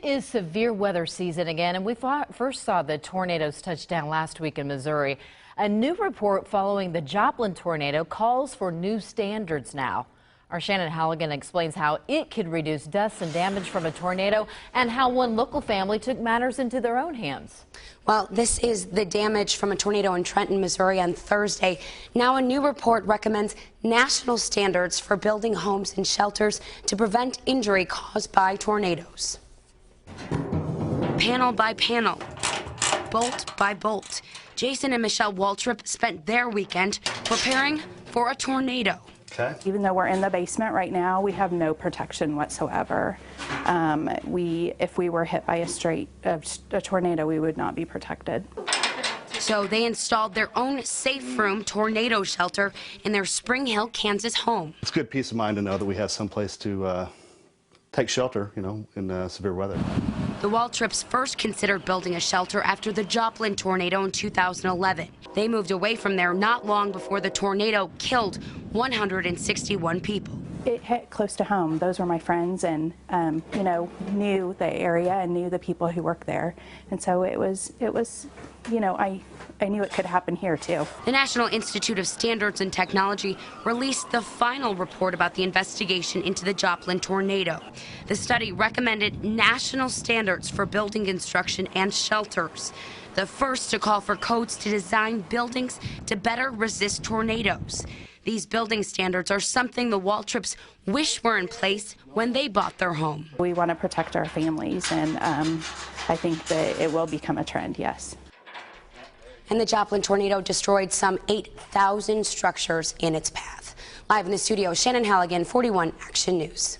is severe weather season again, and we first saw the tornadoes touch down last week in Missouri. A new report following the Joplin tornado calls for new standards now. Our Shannon Halligan explains how it could reduce deaths and damage from a tornado and how one local family took matters into their own hands. Well, this is the damage from a tornado in Trenton, Missouri on Thursday. Now a new report recommends national standards for building homes and shelters to prevent injury caused by tornadoes. Panel by panel, bolt by bolt, Jason and Michelle Waltrip spent their weekend preparing for a tornado. Okay. Even though we're in the basement right now, we have no protection whatsoever. If we were hit by a tornado, we would not be protected. So they installed their own safe room tornado shelter in their Spring Hill, Kansas home. It's good peace of mind to know that we have someplace to take shelter, in severe weather. The Waltrips first considered building a shelter after the Joplin tornado in 2011. They moved away from there not long before the tornado killed 161 people. It hit close to home. Those were my friends and, knew the area and knew the people who worked there. And so it was, I knew it could happen here too. The National Institute of Standards and Technology released the final report about the investigation into the Joplin tornado. The study recommended national standards for building construction and shelters, the first to call for codes to design buildings to better resist tornadoes. These building standards are something the Waltrips wish were in place when they bought their home. We want to protect our families, and I think that it will become a trend, yes. And the Joplin tornado destroyed some 8,000 structures in its path. Live in the studio, Shannon Halligan, 41 Action News.